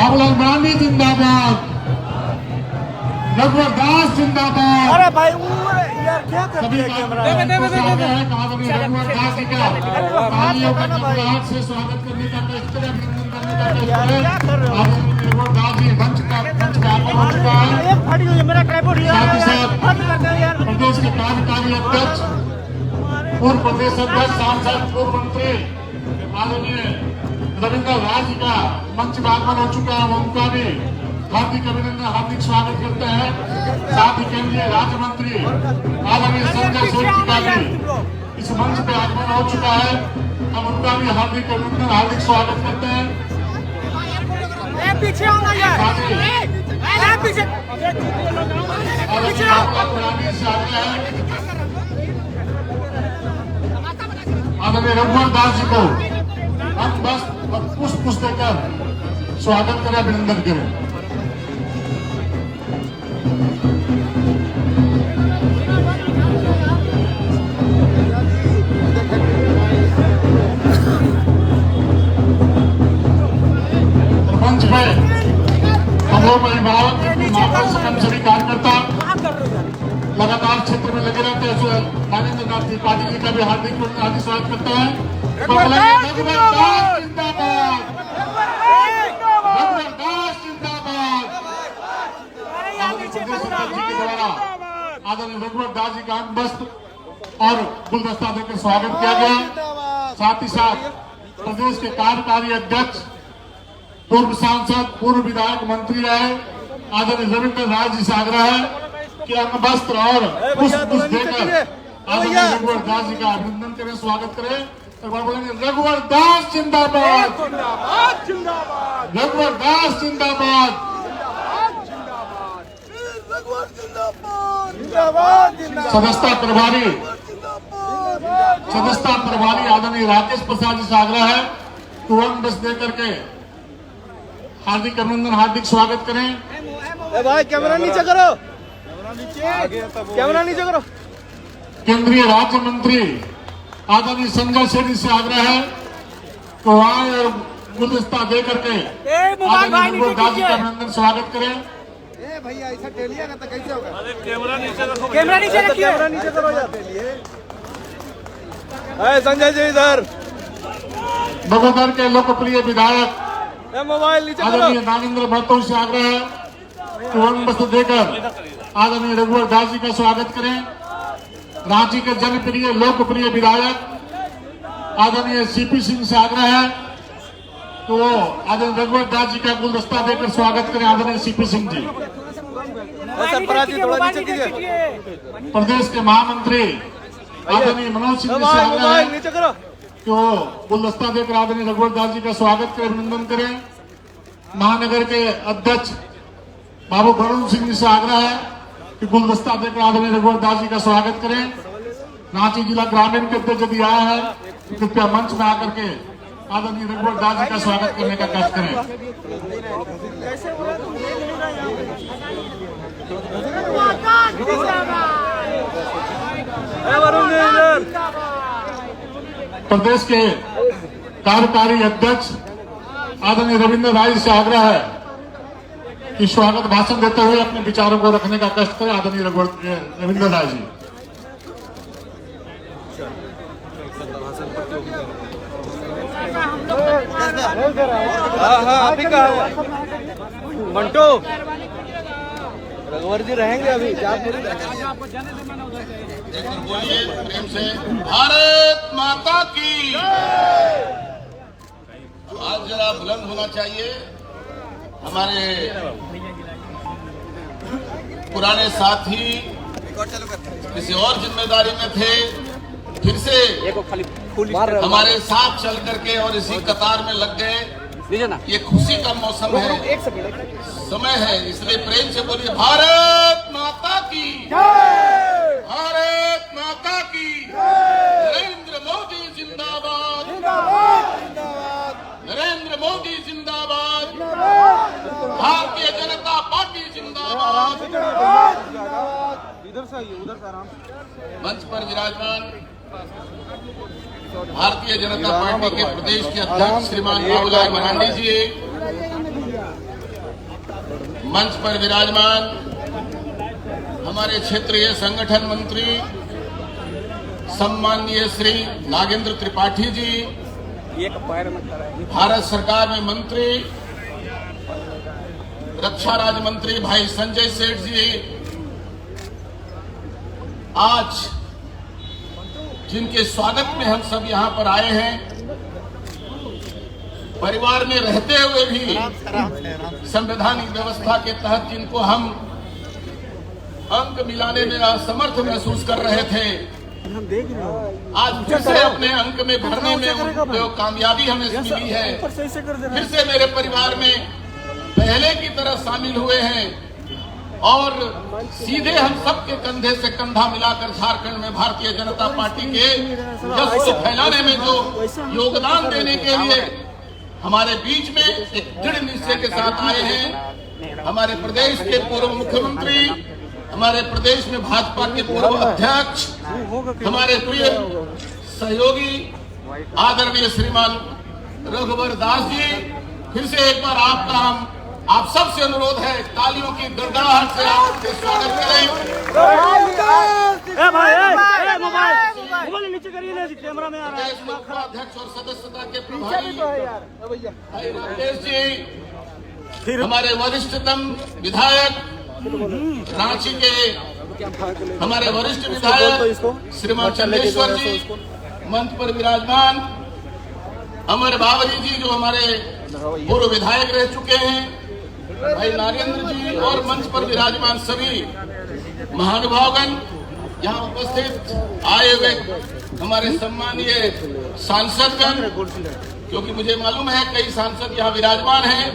बाबूलाल मरांडी जिंदाबाद, रघुवर दास जिंदाबाद। अरे भाई यार क्या कर सभी दिया कैमरा रघुवर दास जी का तालियों का गड़गड़ाहट से स्वागत करने का कष्ट करें, अभिनंदन करने का कष्ट करें। रघुवर दास जी मंच का आगमन हो चुका है। एक फटी हुई है मेरा ट्राइपॉड यार, साथ ही साथ बंद कर दो यार। प्रदेश के कार्यकारी अध्यक्ष, पूर्व प्रदेश अध्यक्ष, सांसद, पूर्व मंत्री आदरणीय रविंद्र राज जी का मंच में आगमन हो चुका है। उनका भी हार्दिक अभिनंदन, हार्दिक स्वागत करते हैं। साथ ही केंद्रीय राज्य मंत्री आदरणीय संजय सेठ जी का भी इस मंच पे आगमन हो चुका है। हम उनका भी हार्दिक अभिनंदन, हार्दिक स्वागत करते हैं। पीछे आना यार, पीछे आदरणीय रघुवर दास जी को हम बस पुष्प देकर स्वागत करें, अभिनंदन करें। मंच पे हम सभी कार्यकर्ता लगातार क्षेत्र में लगे रहते हैं। नरेंद्र नाथ त्रिपाठी जी का भी हार्दिक स्वागत करते हैं। रघुवर दास जिंदाबाद, रघुवर दास जिंदाबाद। जी के द्वारा आदरणीय रघुवर दास जी का अंग वस्त्र और गुलदस्ता देकर स्वागत किया गया। साथ ही साथ प्रदेश के कार्यकारी अध्यक्ष, पूर्व सांसद, पूर्व विधायक, मंत्री रहे आदरणीय रविंद्र राज जी से आग्रह है कि अंग वस्त्र और पुष्प देकर आदरणीय रघुवर दास जी का अभिनंदन करें, स्वागत करें। बोलेंगे रघुवर दास जिंदाबाद, रघुवर दास जिंदाबाद। सदस्यता प्रभारी आदरणीय राकेश प्रसाद जी से आग्रह है कि अंग वस्त्र देकर के हार्दिक अभिनंदन, हार्दिक स्वागत करें। भाई कैमरा नीचे करो, कैमरा नीचे करो। केंद्रीय राज्य मंत्री आदरणीय संजय सेठ जी से आग्रह है तो आए और गुलदस्ता दे करके आदरणीय रघुवर दास जी का अभिनंदन स्वागत करें। भैया ऐसा टेलिएगा तो कैसे होगा? कैमरा नीचे रखो, कैमरा नीचे रखिए, कैमरा नीचे करो यार। संजय जी इधर। बगोदर के लोकप्रिय विधायक मोबाइल नीचे करो। आदरणीय नागेंद्र महतो से आग्रह है कि अंग वस्त्र देकर आदरणीय रघुवर दास जी का स्वागत करें। रांची के जनप्रिय लोकप्रिय विधायक आदरणीय सीपी सिंह से आग्रह है तो आदरणीय रघुवर दास जी का गुलदस्ता देकर स्वागत करें। आदरणीय सीपी सिंह जी। प्रदेश के महामंत्री आदरणीय मनोज सिंह जी से आग्रह है तो गुलदस्ता देकर आदरणीय रघुवर दास जी का स्वागत करें, अभिनंदन करें। महानगर के अध्यक्ष बाबू वरुण सिंह जी से आग्रह है कि गुलदस्ता देकर आदरणीय रघुवर दास जी का स्वागत करें। रांची जिला ग्रामीण के अध्यक्ष यदि आया है कृपया मंच में आकर के आदरणीय रघुवर दास जी का स्वागत करने का कष्ट करें। प्रदेश के कार्यकारी अध्यक्ष आदरणीय रविंद्र राज से आग्रह है कि स्वागत भाषण देते हुए अपने विचारों को रखने का कष्ट करें। आदरणीय रविंद्र राज जी। मंटो रघुवर जी रहेंगे अभी। बोलिए प्रेम से, भारत माता की। आज जरा बुलंद होना चाहिए। हमारे पुराने साथी किसी और जिम्मेदारी में थे, फिर से हमारे साथ चल करके और इसी कतार में लग गए। ये खुशी का मौसम है, समय है, इसलिए प्रेम से बोलिए भारत माता की, भारत माता की। नरेंद्र मोदी जिंदाबाद, नरेंद्र मोदी जिंदाबाद, भारतीय जनता पार्टी जिंदाबाद। इधर से आइए, उधर से आराम। मंच पर विराजमान भारतीय जनता पार्टी के प्रदेश के अध्यक्ष श्रीमान बाबूलाल मरांडी जी, मंच पर विराजमान हमारे क्षेत्रीय संगठन मंत्री सम्माननीय श्री नागेंद्र त्रिपाठी जी, भारत सरकार में मंत्री रक्षा राज्य मंत्री भाई संजय सेठ जी, आज जिनके स्वागत में हम सब यहाँ पर आए हैं, परिवार में रहते हुए भी संवैधानिक व्यवस्था के तहत जिनको हम अंक मिलाने में असमर्थ महसूस कर रहे थे, आज फिर से अपने अंक में भरने में जो कामयाबी हमें मिली है, फिर से मेरे परिवार में पहले की तरह शामिल हुए हैं और सीधे हम सबके कंधे से कंधा मिलाकर झारखंड में भारतीय जनता पार्टी के यश को फैलाने में जो योगदान देने के लिए हमारे बीच में एक दृढ़ निश्चय के साथ आए हैं। हमारे प्रदेश के पूर्व मुख्यमंत्री, हमारे प्रदेश में भाजपा के पूर्व अध्यक्ष, हमारे प्रिय सहयोगी आदरणीय श्रीमान रघुवर दास जी, फिर से एक बार आपका आप सबसे अनुरोध है, तालियों की गड़गड़ाहट से आपके स्वागत करें। मोबाइल नीचे करिए, कैमरा में आ रहा है। अध्यक्ष और सदस्यता के प्रभारी भाई राकेश जी, हमारे वरिष्ठतम विधायक रांची के हमारे वरिष्ठ विधायक श्रीमान चंदेश्वर जी, मंच पर विराजमान अमर बावरी जी जो हमारे पूर्व विधायक रह चुके हैं, भाई नागेंद्र जी, और मंच पर विराजमान सभी महानुभावगण, यहाँ उपस्थित आए हुए हमारे सम्मानीय सांसदगण, क्योंकि मुझे मालूम है कई सांसद यहाँ विराजमान हैं,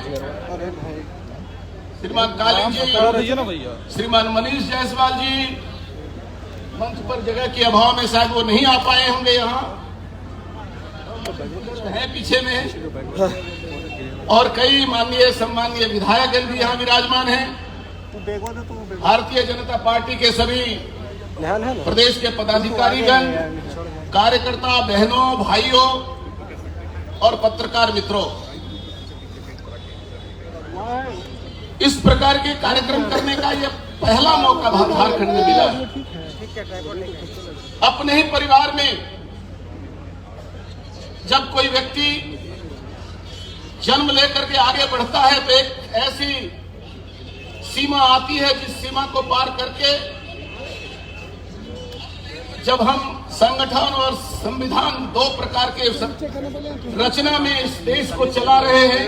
श्रीमान काली जी, श्रीमान मनीष जायसवाल जी, मंच पर जगह के अभाव में शायद वो नहीं आ पाए होंगे, यहाँ है पीछे में, और कई माननीय सम्मानीय विधायकगण भी यहाँ विराजमान हैं। भारतीय जनता पार्टी के सभी प्रदेश के पदाधिकारीगण, कार्यकर्ता, बहनों, भाइयों और पत्रकार मित्रों, इस प्रकार के कार्यक्रम करने का यह पहला मौका झारखंड में मिला है। अपने ही परिवार में जब कोई व्यक्ति जन्म लेकर के आगे बढ़ता है तो एक ऐसी सीमा आती है जिस सीमा को पार करके जब हम संगठन और संविधान दो प्रकार के रचना में इस देश को चला रहे हैं,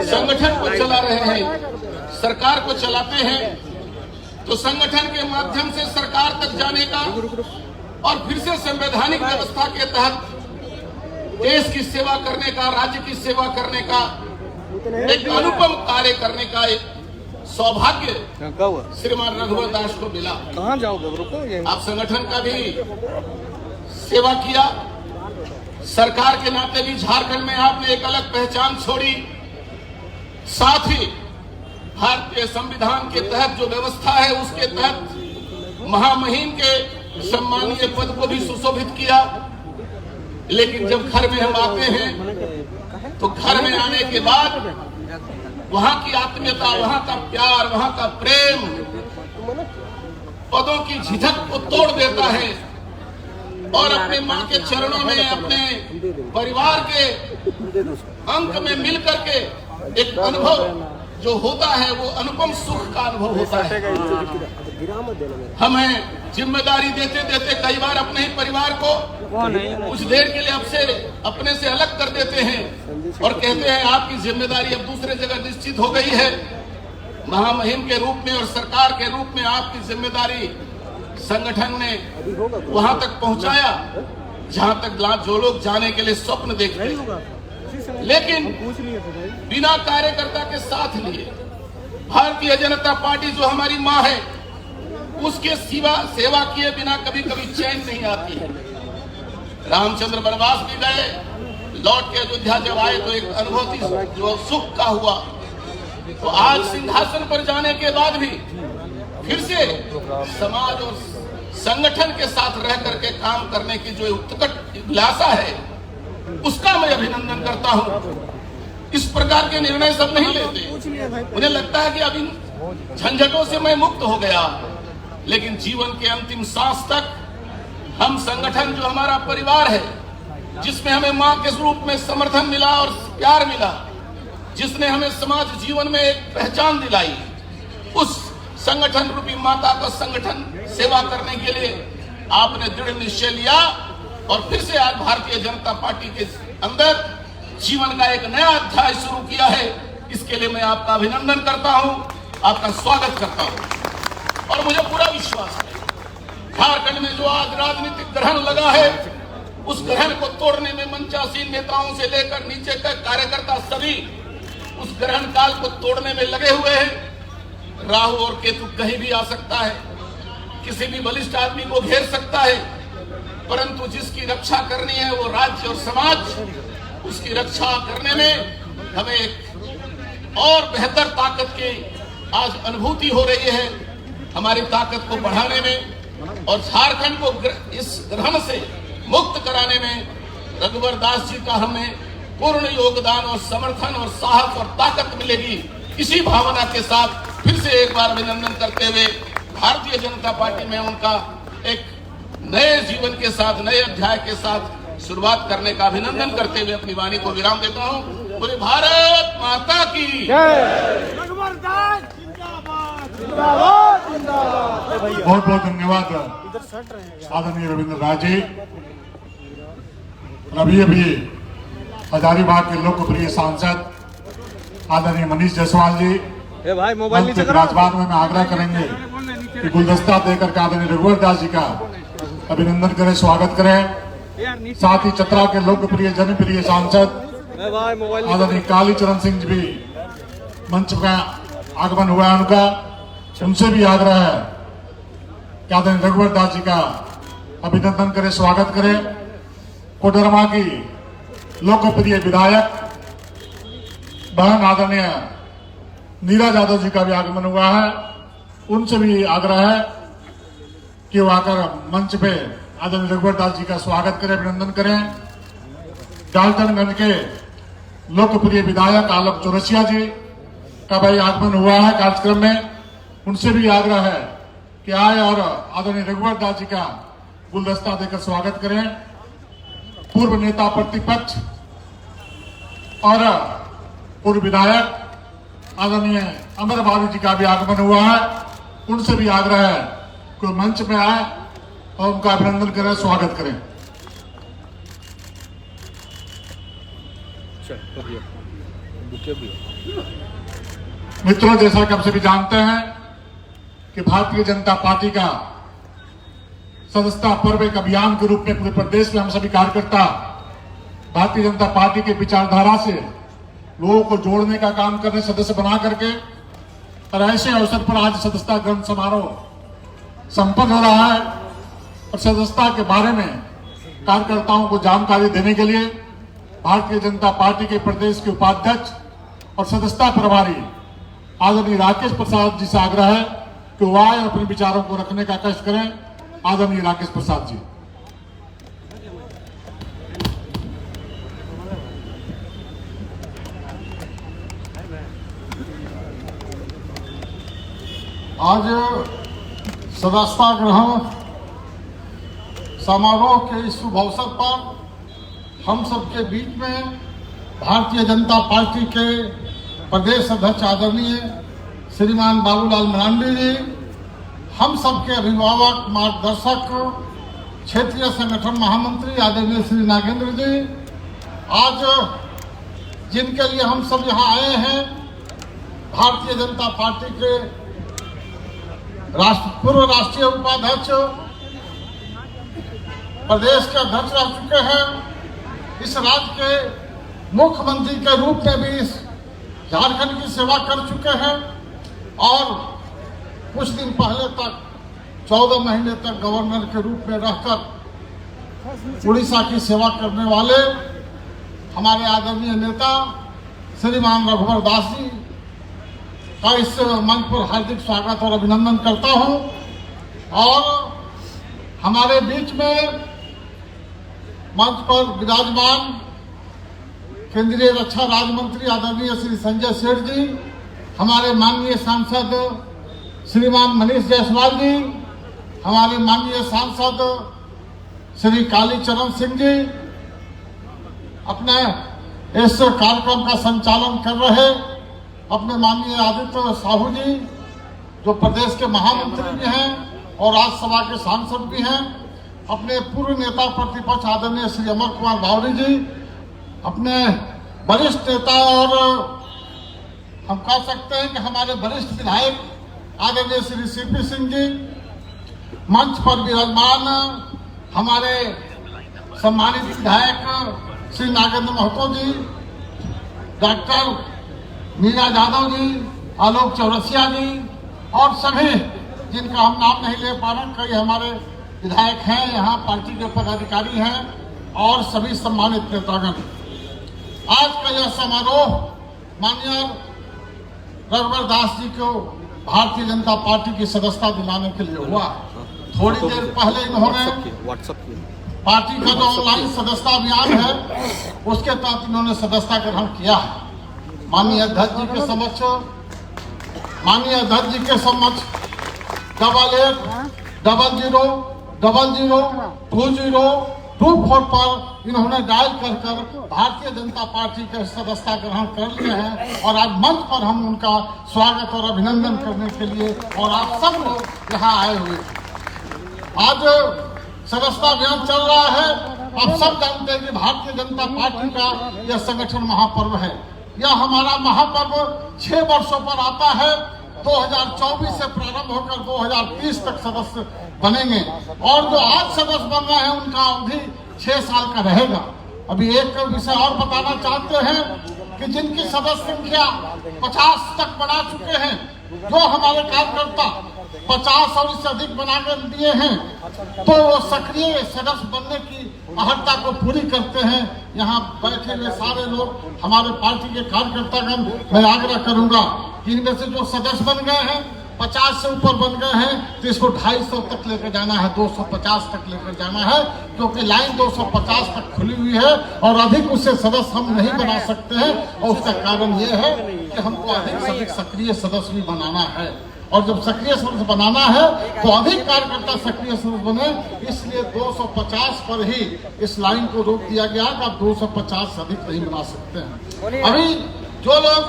संगठन को चला रहे हैं, सरकार को चलाते हैं, तो संगठन के माध्यम से सरकार तक जाने का और फिर से संवैधानिक व्यवस्था के तहत देश की सेवा करने का, राज्य की सेवा करने का, एक अनुपम कार्य करने का एक सौभाग्य श्रीमान रघुवर दास को मिला। कहाँ जाओगे? रुको, आप संगठन का भी सेवा किया, सरकार के नाते भी झारखंड में आपने एक अलग पहचान छोड़ी, साथ ही भारतीय संविधान के तहत जो व्यवस्था है उसके तहत महामहिम के सम्मानीय पद को भी सुशोभित किया। लेकिन जब घर में हम आते हैं तो घर में आने के बाद वहां की आत्मीयता, वहां का प्यार, वहां का प्रेम पदों की झिझक को तोड़ देता है और अपने मां के चरणों में, अपने परिवार के अंक में मिल करके एक अनुभव जो होता है वो अनुपम सुख का अनुभव होता है। हमें जिम्मेदारी देते देते कई बार अपने ही परिवार को कुछ देर के लिए अपने से अलग कर देते हैं और कहते हैं आपकी जिम्मेदारी अब दूसरे जगह निश्चित हो गई है। महामहिम के रूप में और सरकार के रूप में आपकी जिम्मेदारी संगठन ने वहां तक पहुंचाया जहां तक जो लोग जाने के लिए स्वप्न देखते हैं, लेकिन बिना कार्यकर्ता के साथ लिए भारतीय जनता पार्टी जो हमारी मां है उसके सेवा किए बिना कभी कभी चैन नहीं आती है। रामचंद्र वनवास भी गए, लौट के अयोध्या जब आए तो एक अनुभूति जो सुख का हुआ, तो आज सिंहासन पर जाने के बाद भी फिर से समाज और संगठन के साथ रह करके काम करने की जो उत्कट अभिलाषा है उसका मैं अभिनंदन करता हूं। इस प्रकार के निर्णय सब नहीं लेते। मुझे लगता है कि अब इन झंझटों से मैं मुक्त हो गया, लेकिन जीवन के अंतिम सांस तक हम संगठन जो हमारा परिवार है, जिसमें हमें मां के रूप में समर्थन मिला और प्यार मिला, जिसने हमें समाज जीवन में एक पहचान दिलाई, उस संगठन रूपी माता का संगठन सेवा करने के लिए आपने दृढ़ निश्चय लिया और फिर से आज भारतीय जनता पार्टी के अंदर जीवन का एक नया अध्याय शुरू किया है। इसके लिए मैं आपका अभिनंदन करता हूं, आपका स्वागत करता हूं। और मुझे पूरा विश्वास है झारखंड में जो आज राजनीतिक ग्रहण लगा है, उस ग्रहण को तोड़ने में मंचासीन नेताओं से लेकर नीचे तक कार्यकर्ता सभी उस ग्रहण काल को तोड़ने में लगे हुए हैं। राहु और केतु कहीं भी आ सकता है, किसी भी बलिष्ठ आदमी को घेर सकता है, परंतु जिसकी रक्षा करनी है वो राज्य और समाज, उसकी रक्षा करने में हमें एक और बेहतर ताकत की आज अनुभूति हो रही है। हमारी ताकत को बढ़ाने में और झारखंड को इस ग्रहण से मुक्त कराने में रघुवर दास जी का हमें पूर्ण योगदान और समर्थन और साहस और ताकत मिलेगी। इसी भावना के साथ फिर से एक बार अभिनंदन करते हुए भारतीय जनता पार्टी में उनका एक नए जीवन के साथ, नए अध्याय के साथ शुरुआत करने का अभिनंदन करते हुए अपनी वाणी को विराम देता हूं। पूरे भारत माता की बहुत बहुत धन्यवाद आदरणीय रविंद्र राज जी। अभी हजारीबाग के लोकप्रिय सांसद आदरणीय मनीष जायसवाल जी भाई मोबाइल नीचे करो। राजबाग में आग्रह करेंगे कि गुलदस्ता देकर के आदरणीय रघुवर दास जी का अभिनंदन करें, स्वागत करें। साथ ही चतरा के लोकप्रिय जनप्रिय सांसद आदरणीय कालीचरण सिंह जी भी मंच का आगमन हुआ है उनका, उनसे भी आग्रह है कि आदरणीय रघुवर दास जी का अभिनंदन करें, स्वागत करें। कोडरमा की लोकप्रिय विधायक बहन आदरणीय नीरज यादव जी का भी आगमन हुआ है, उनसे भी आग्रह है कि वो आकर मंच पे आदरणीय रघुवर दास जी का स्वागत करें, अभिनंदन करें। डाल्टनगंज के लोकप्रिय विधायक आलम चौरसिया जी का भाई आगमन हुआ है कार्यक्रम में, उनसे भी आग्रह है कि आए और आदरणीय रघुवर दास जी का गुलदस्ता देकर स्वागत करें। पूर्व नेता प्रतिपक्ष और पूर्व विधायक आदरणीय अमर बाबू जी का भी आगमन हुआ है, उनसे भी आग्रह है कि मंच पे आए और उनका अभिनंदन करें, स्वागत करें। मित्रों, जैसा कि आप सभी जानते हैं कि भारतीय जनता पार्टी का सदस्यता पर्व एक अभियान के रूप में पूरे प्रदेश में हम सभी कार्यकर्ता भारतीय जनता पार्टी के विचारधारा से लोगों को जोड़ने का काम करने, सदस्य बना करके, और ऐसे अवसर पर आज सदस्यता ग्रहण समारोह संपन्न हो रहा है। और सदस्यता के बारे में कार्यकर्ताओं को जानकारी देने के लिए भारतीय जनता पार्टी के प्रदेश के उपाध्यक्ष और सदस्यता प्रभारी आदरणीय राकेश प्रसाद जी से आग्रह है कि वो आए और अपने विचारों को रखने का कष्ट करें। आदरणीय राकेश प्रसाद जी। आज सदस्यता ग्रहण समारोह के इस शुभ अवसर पर हम सबके बीच में भारतीय जनता पार्टी के प्रदेश अध्यक्ष आदरणीय श्रीमान बाबूलाल मरांडी जी, हम सबके अभिभावक, मार्गदर्शक, क्षेत्रीय संगठन महामंत्री आदरणीय श्री नागेंद्र जी, आज जिनके लिए हम सब यहाँ आए हैं, भारतीय जनता पार्टी के पूर्व राष्ट्रीय उपाध्यक्ष, प्रदेश के अध्यक्ष रह चुके हैं, इस राज्य के मुख्यमंत्री के रूप में भी इस झारखंड की सेवा कर चुके हैं और कुछ दिन पहले तक 14 महीने तक गवर्नर के रूप में रहकर उड़ीसा की सेवा करने वाले हमारे आदरणीय नेता श्रीमान रघुवर दास जी का इस मंच पर हार्दिक स्वागत और अभिनंदन करता हूं। और हमारे बीच में मंच पर विराजमान केंद्रीय रक्षा राज्य मंत्री आदरणीय श्री संजय सेठ जी, हमारे माननीय सांसद श्रीमान मनीष जायसवाल जी, हमारे माननीय सांसद श्री कालीचरण सिंह जी, अपने इस कार्यक्रम का संचालन कर रहे अपने माननीय आदित्य साहू जी, जो प्रदेश के महामंत्री भी हैं और राज्यसभा के सांसद भी हैं, अपने पूर्व नेता प्रतिपक्ष आदरणीय श्री अमर कुमार बावरी जी, अपने वरिष्ठ नेता और हम कह सकते हैं कि हमारे वरिष्ठ विधायक आदरणीय श्री सीपी सिंह जी, मंच पर विराजमान हमारे सम्मानित विधायक श्री नागेंद्र महतो जी, डॉक्टर मीरा यादव जी, आलोक चौरसिया जी और सभी जिनका हम नाम नहीं ले पा रहे, कई हमारे विधायक हैं, यहाँ पार्टी के पदाधिकारी हैं और सभी सम्मानित नेतागण। आज का यह समारोह माननीय रघुवर दास जी को भारतीय जनता पार्टी की सदस्यता दिलाने के लिए हुआ। थोड़ी देर पहले इन्होंने पार्टी का जो ऑनलाइन सदस्यता अभियान है उसके तहत इन्होंने सदस्यता ग्रहण किया है। माननीय अध्यक्ष जी के समक्ष 8800002024 पर इन्होंने डायल कर भारतीय जनता पार्टी के सदस्यता ग्रहण कर लिए हैं और आज मंच पर हम उनका स्वागत और अभिनंदन करने के लिए और आप सब लोग यहाँ आए हुए हैं। आज सदस्यता अभियान चल रहा है। आप सब जानते हैं कि भारतीय जनता पार्टी का यह संगठन महापर्व है। यह हमारा महापर्व 6 वर्षों पर आता है। 2024 से प्रारंभ होकर 2030 तक सदस्य बनेंगे और जो आज सदस्य बन रहे हैं उनका अवधि 6 साल का रहेगा। अभी एक विषय और बताना चाहते हैं कि जिनकी सदस्य संख्या 50 तक बढ़ा चुके हैं, जो हमारे कार्यकर्ता 50 और इससे अधिक बनाकर दिए हैं, तो वो सक्रिय सदस्य बनने की अहर्ता को पूरी करते हैं। यहाँ बैठे हुए सारे लोग हमारे पार्टी के कार्यकर्तागण, मैं आग्रह करूंगा कि इनमें से जो सदस्य बन गए हैं 50 से ऊपर बन गए हैं तो इसको 250 तक लेकर जाना है, 250 तक लेकर जाना है, क्योंकि लाइन 250 तक खुली हुई है और अधिक उससे सदस्य हम नहीं बना सकते हैं। और उसका कारण ये है कि हमको अधिक से अधिक सक्रिय सदस्य भी बनाना है और जब सक्रिय सदस्य बनाना है तो अधिक कार्यकर्ता सक्रिय सदस्य बने, इसलिए 250 पर ही इस लाइन को रोक दिया गया कि आप 250 से अधिक नहीं बना सकते हैं। अभी जो लोग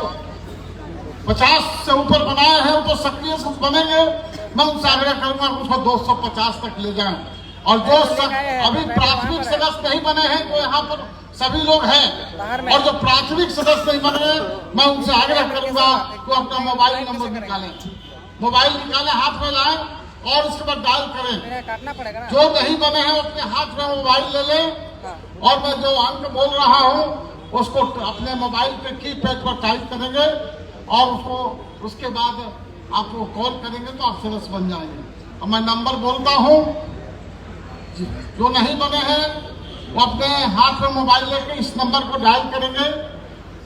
50 से ऊपर बनाए हैं वो तो सक्रिय सदस्य बनेंगे। मैं उनसे आग्रह करूंगा कि उसको 250 तक ले जाएं और जो अभी प्राथमिक सदस्य नहीं बने हैं तो यहाँ पर सभी लोग हैं और जो प्राथमिक सदस्य नहीं बने मैं उनसे आग्रह करूंगा कि अपना मोबाइल नंबर निकालें, हाथ में लाएं और इसके बाद डायल करें। जो नहीं बने हैं अपने हाथ में मोबाइल ले लें और मैं जो अंक बोल रहा हूँ उसको अपने मोबाइल पे कीपैड पर टाइप करेंगे और उसके बाद आपको कॉल करेंगे तो आप सदस्य बन जाएंगे। और मैं नंबर बोलता हूँ, जो नहीं बने हैं वो अपने हाथ में मोबाइल लेके इस नंबर को डायल करेंगे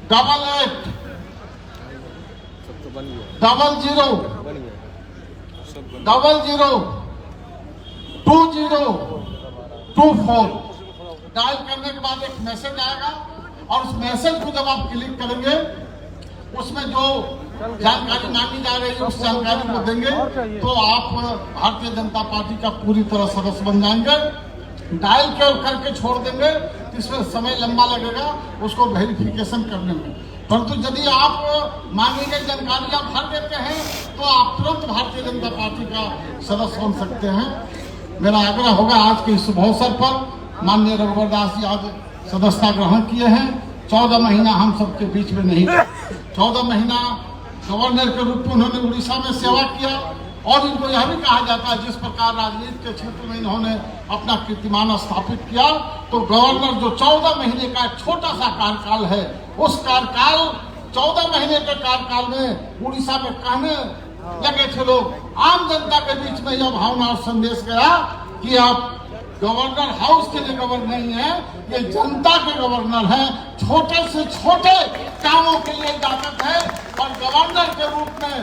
8800002024 डायल करने के बाद एक मैसेज आएगा और उस मैसेज को जब आप क्लिक करेंगे उसमें जो जानकारी मांगी जा रही है उस जानकारी को देंगे तो आप भारतीय जनता पार्टी का पूरी तरह सदस्य बन जाएंगे। डायल करके छोड़ देंगे तो इसमें समय लंबा लगेगा उसको वेरिफिकेशन करने में, परंतु यदि आप मांगी गई जानकारी आप भर देते हैं तो आप तुरंत भारतीय जनता पार्टी का सदस्य बन सकते हैं। मेरा आग्रह होगा आज के इस शुभ अवसर पर माननीय रघुवर दास जी आज सदस्यता ग्रहण किए हैं। 14 महीना हम सबके बीच में नहीं थे। 14 महीना गवर्नर के रूप में उन्होंने उड़ीसा में सेवा किया और इनको यह भी कहा जाता है जिस प्रकार राजनीति के क्षेत्र में इन्होंने अपना कीर्तिमान स्थापित किया, तो गवर्नर जो 14 महीने का छोटा सा कार्यकाल है, उस कार्यकाल 14 महीने के कार्यकाल में उड़ीसा में कहने लगे थे लोग, आम जनता के बीच में यह भावना और संदेश गया कि आप गवर्नर हाउस के लिए गवर्नर नहीं है, ये जनता के गवर्नर है। छोटे से छोटे कामों के लिए इजाजत है और गवर्नर के रूप में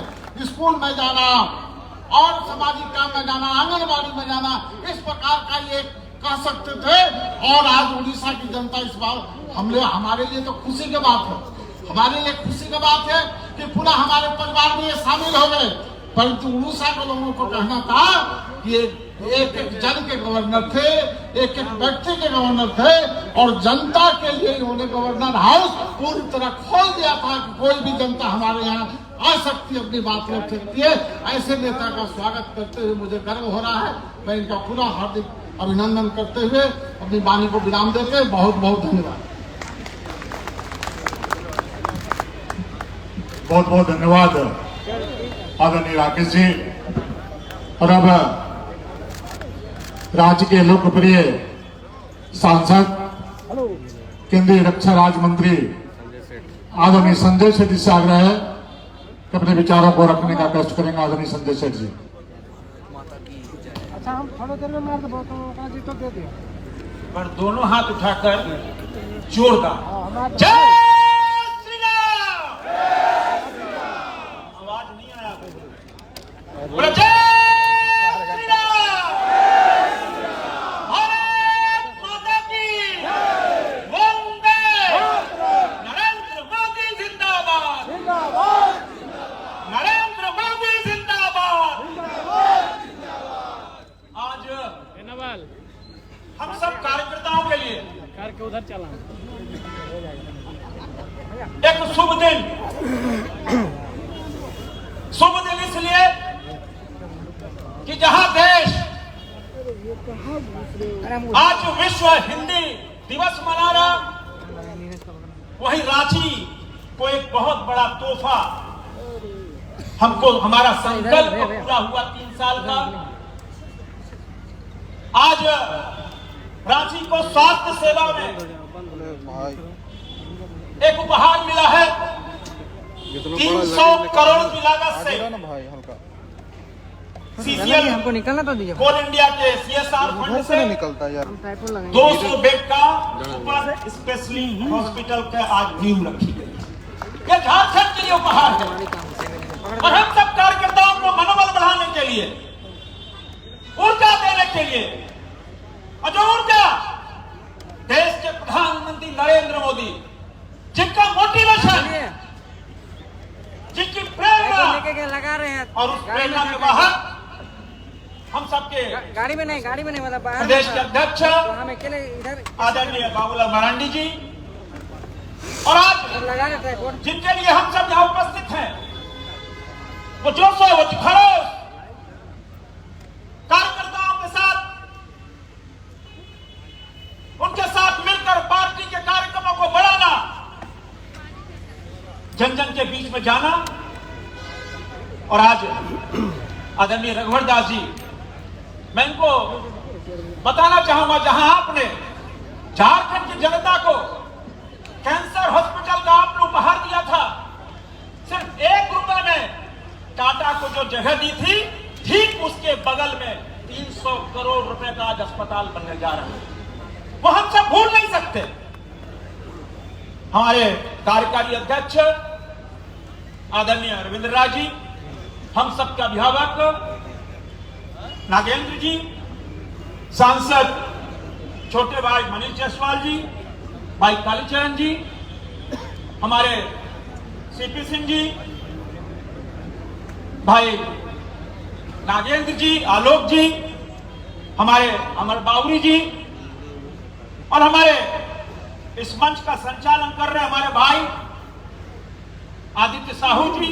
स्कूल में जाना और सामाजिक काम में जाना, आंगनबाड़ी में जाना, इस प्रकार का ये कह सकते थे। और आज उड़ीसा की जनता इस बार हमारे लिए तो खुशी की बात है, हमारे लिए खुशी की बात है कि पुनः हमारे परिवार में ये शामिल हो गए। परंतु उड़ीसा के लोगों को कहना था कि एक एक जन के गवर्नर थे, एक एक व्यक्ति के गवर्नर थे, और जनता के लिए उन्होंने गवर्नर हाउस पूरी तरह खोल दिया था कि कोई भी जनता हमारे यहाँ आ सकती है, अपनी बात रख सकती है। ऐसे नेता का स्वागत करते हुए मुझे गर्व हो रहा है। मैं इनका पूरा हार्दिक अभिनंदन करते हुए अपनी वाणी को विराम देते बहुत बहुत धन्यवाद। बहुत बहुत धन्यवाद आदरणीय राकेश जी। और अब राज्य के लोकप्रिय सांसद केंद्रीय रक्षा राज्य मंत्री आदरणीय संजय सेठ जी से आग्रह है कि अपने विचारों को रखने का कष्ट करेंगे। आदरणीय संजय सेठ जी। अच्छा, हम थोड़ा देर में मार दो तो दे दिया, पर दोनों हाथ उठाकर जोरदार जय श्री राम। आवाज नहीं आया, बोलो जय श्री राम। भारत माता की वंदे। नरेंद्र मोदी जिंदाबाद, नरेंद्र मोदी जिंदाबाद। आज हम सब कार्यकर्ताओं के लिए कार के उधर चला एक शुभ दिन इसलिए कि जहां देश आज विश्व हिंदी दिवस मना रहा, वही रांची को एक बहुत बड़ा तोहफा हमको, हमारा संकल्प पूरा हुआ 3 साल का। आज रांची को स्वास्थ्य सेवा में एक उपहार मिला है 300 करोड़ की लागत से। सीसीएल हमको निकलना तो दीजिए, कोल इंडिया के सीएसआर फंड से निकलता यार 200 बेड का सुपर स्पेशलिटी हॉस्पिटल का आज नींव रखी गई। यह झारखंड के लिए उपहार है और हम सब कार्यकर्ताओं को मनोबल बढ़ाने के लिए, ऊर्जा देने के लिए, और जो ऊर्जा देश के प्रधानमंत्री नरेंद्र मोदी, जिनका मोटिवेशन, जिनकी प्रेरणा लगा रहे हैं, और उस प्रेरणा के बाहर हम सबके गाड़ी में नहीं मतलब प्रदेश के अध्यक्ष हम अकेले इधर आदरणीय बाबूलाल मरांडी जी, और आज लगा देते हैं जिनके लिए हम सब यहाँ उपस्थित हैं, वो जोश है, वो खरोश कार्यकर्ताओं के साथ, उनके साथ मिलकर पार्टी के कार्यक्रमों को बढ़ाना, जन जन के बीच में जाना। और आज आदरणीय रघुवर दास जी, मैं इनको बताना चाहूंगा, जहां आपने झारखंड की जनता को कैंसर हॉस्पिटल का आपने उपहार दिया था, सिर्फ 1 रुपए में टाटा को जो जगह दी थी, ठीक उसके बगल में 300 करोड़ रुपए का आज अस्पताल बनने जा रहा है। वो हम सब भूल नहीं सकते। हमारे कार्यकारी अध्यक्ष आदरणीय रविंद्र राज जी, हम सबके अभिभावक नागेंद्र जी, सांसद छोटे भाई मनीष जायसवाल जी, भाई कालीचरण जी, हमारे सीपी सिंह जी, भाई नागेंद्र जी, आलोक जी, हमारे अमर बावरी जी, और हमारे इस मंच का संचालन कर रहे हमारे भाई आदित्य साहू जी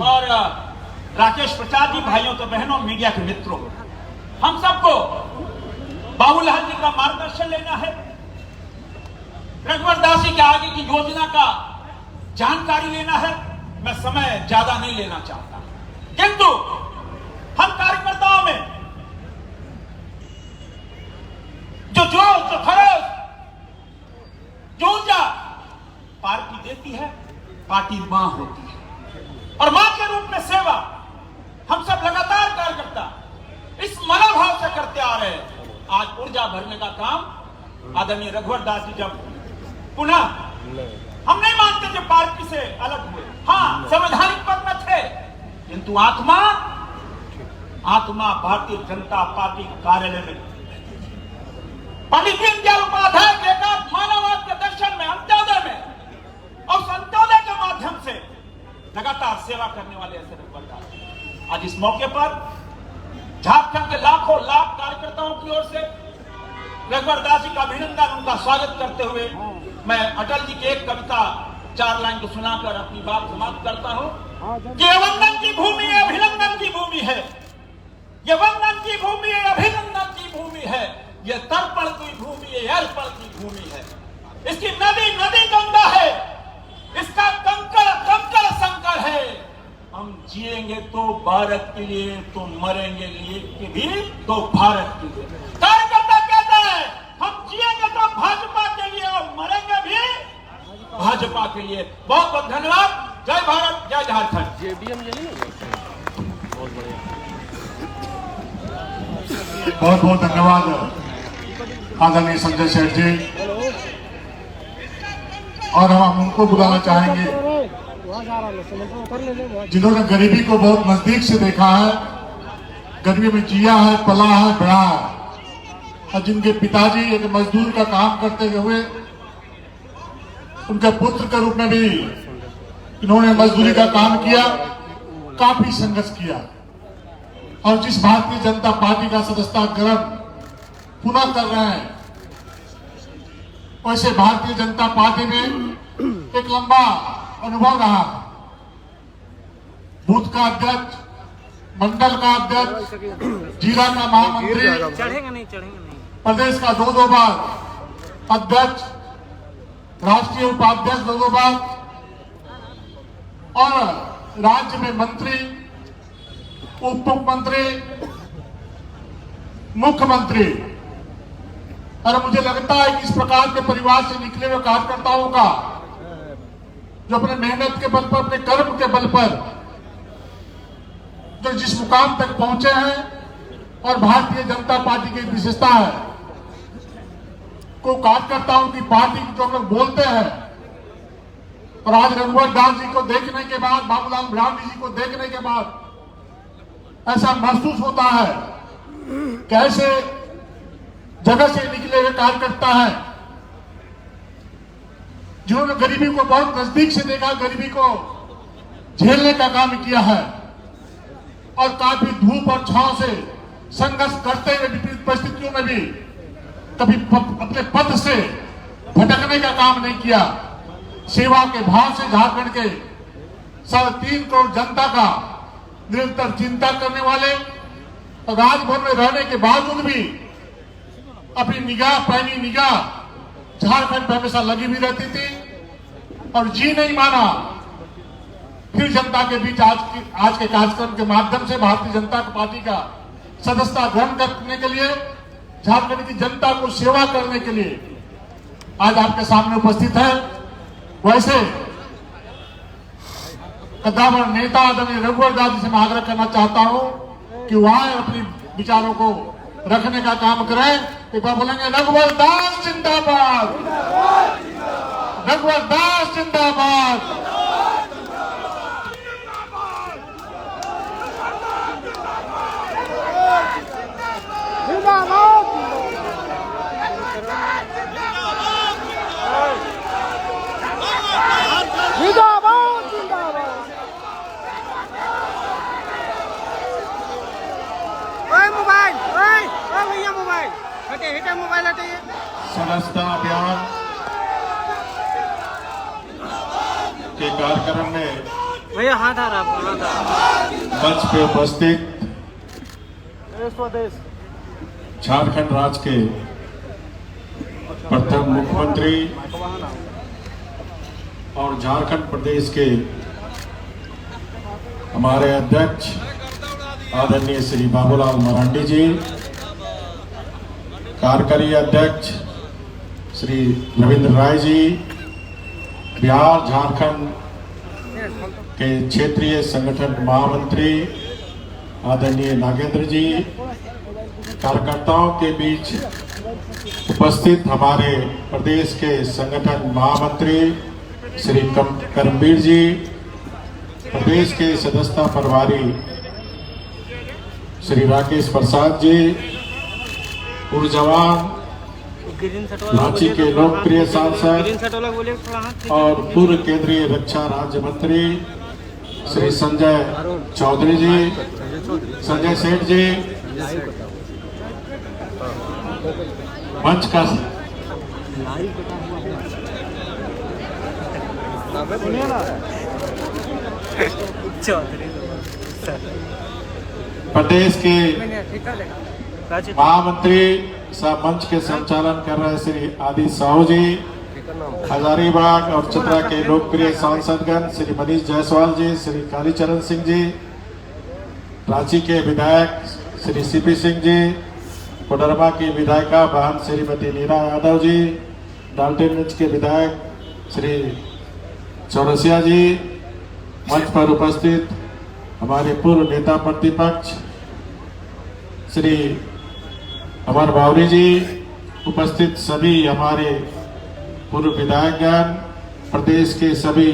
और राकेश प्रसाद जी, भाइयों तो बहनों, मीडिया के मित्रों, हम सबको बाबूलाल जी का मार्गदर्शन लेना है। रघुवर दास जी के आगे की योजना का जानकारी लेना है। मैं समय ज्यादा नहीं लेना चाहता, किंतु हम कार्यकर्ताओं में जो जोश, जो खरोश, जो ऊर्जा पार्टी देती है, पार्टी मां होती है, और मां के रूप में सेवा हम सब लगातार कार्यकर्ता इस मनोभाव से करते आ रहे हैं। आज ऊर्जा भरने का काम आदरणीय रघुवर दास जी जब पुनः, हम नहीं मानते कि पार्टी से अलग हुए, हाँ संवैधानिक पद में थे, किंतु आत्मा भारतीय जनता पार्टी कार्यालय में पंडित दीनदयाल उपाध्याय के एकात्म मानववाद के दर्शन में, अंत्योदय में और अंत्योदय के माध्यम से लगातार सेवा करने वाले ऐसे रघुवर दास। आज इस मौके पर झारखंड के लाखों लाख कार्यकर्ताओं की ओर से रघुवर दास जी का अभिनंदन, उनका स्वागत करते हुए मैं अटल जी की एक कविता 4 लाइन को सुनाकर अपनी बात समाप्त करता हूं कि ये वंदन की भूमि है, अभिनंदन की भूमि है, ये वंदन की भूमि है, अभिनंदन की भूमि है, ये तर्पण की भूमि है, अर्पण की भूमि है। इसकी नदी नदी गंगा है, इसका कंकड़ कंकड़ संकड़ है। हम जिएंगे तो भारत के लिए, तो मरेंगे लिए भी तो भारत के लिए। कार्यकर्ता कहता है हम जिएंगे तो भाजपा के लिए और मरेंगे भी भाजपा के लिए। बहुत बहुत धन्यवाद। जय भारत, जय झारखंड। बहुत बहुत धन्यवाद आदरणीय संजय सेठ जी। और हम उनको बुलाना चाहेंगे जिन्होंने गरीबी को बहुत नजदीक से देखा है, गरीबी में जिया है, पला है, बढ़ा है, और जिनके पिताजी एक मजदूर का काम करते हुए उनके पुत्र के रूप में भी इन्होंने मजदूरी का काम किया, काफी संघर्ष किया। और जिस भारतीय जनता पार्टी का सदस्यता ग्रहण पुनः कर रहे हैं, वैसे भारतीय जनता पार्टी में एक लंबा अनुभव रहा। बूथ का अध्यक्ष, मंडल का अध्यक्ष, जिला का महामंत्री, प्रदेश का 2 बार अध्यक्ष, राष्ट्रीय उपाध्यक्ष 2 बार, और राज्य में मंत्री, उप मुख्यमंत्री, मुख्यमंत्री। और मुझे लगता है कि इस प्रकार के परिवार से निकले हुए कार्यकर्ताओं का जो अपने मेहनत के बल पर, अपने कर्म के बल पर जो जिस मुकाम तक पहुंचे हैं, और भारतीय जनता पार्टी की विशेषता है को कार्यकर्ताओं की पार्टी जो हम लोग बोलते हैं। और आज रघुवर दास जी को देखने के बाद, बाबूलाल ब्राह्मणी जी को देखने के बाद ऐसा महसूस होता है कि ऐसे जगह से निकले हुए कार्यकर्ता हैं जिन्होंने गरीबी को बहुत नजदीक से देखा, गरीबी को झेलने का काम किया है, और काफी धूप और छांव से संघर्ष करते हुए विपरीत परिस्थितियों में भी कभी अपने पद से भटकने का काम नहीं किया। सेवा के भाव से झारखंड के 3.5 करोड़ जनता का निरंतर चिंता करने वाले, और राजभवन में रहने के बावजूद भी अपनी निगाह, पैनी निगाह झारखंड पर हमेशा लगी हुई रहती थी, और जी नहीं माना। फिर जनता के बीच आज के कार्यक्रम के माध्यम से भारतीय जनता पार्टी का सदस्यता ग्रहण करने के लिए, झारखंड की जनता को सेवा करने के लिए आज आपके सामने उपस्थित है। वैसे कद्दावर नेता आदरणीय रघुवर दास जी से मैं आग्रह करना चाहता हूं कि वहां अपने विचारों को रखने का काम करें। एक बार बोलेंगे रघुवर दास जिंदाबाद, रघुवर दास जिंदाबाद। सदस्यता अभियान के कार्यक्रम में भैया हाथ आ रहा मंच पे उपस्थित झारखंड राज्य के प्रथम मुख्यमंत्री और झारखंड प्रदेश के हमारे अध्यक्ष आदरणीय श्री बाबूलाल मरांडी जी, कार्यकारी अध्यक्ष श्री रविंद्र राय जी, बिहार झारखंड के क्षेत्रीय संगठन महामंत्री आदरणीय नागेंद्र जी, कार्यकर्ताओं के बीच उपस्थित हमारे प्रदेश के संगठन महामंत्री श्री करमवीर जी, प्रदेश के सदस्यता प्रभारी श्री राकेश प्रसाद जी, पूर्व जवान ग्रीन शर्ट वाला रांची के लोकप्रिय सांसद ग्रीन शर्ट वाला बोले थोड़ा हाथ और पूर्व केंद्रीय रक्षा राज्य मंत्री श्री संजय चौधरी जी, संजय सेठ जी, मंच का प्रदेश के महामंत्री सह मंच के संचालन कर रहे श्री आदित्य साहू जी, हजारीबाग और चतरा के लोकप्रिय सांसदगण श्री मनीष जायसवाल जी, श्री कालीचरण सिंह जी, रांची के विधायक श्री सीपी सिंह जी, कोडरमा की विधायिका बहन श्रीमती नीरा यादव जी, डाल्टनगंज के विधायक श्री चौरसिया जी, मंच पर उपस्थित हमारे पूर्व नेता प्रतिपक्ष श्री अमर बावरी जी, उपस्थित सभी हमारे पूर्व विधायकगण, प्रदेश के सभी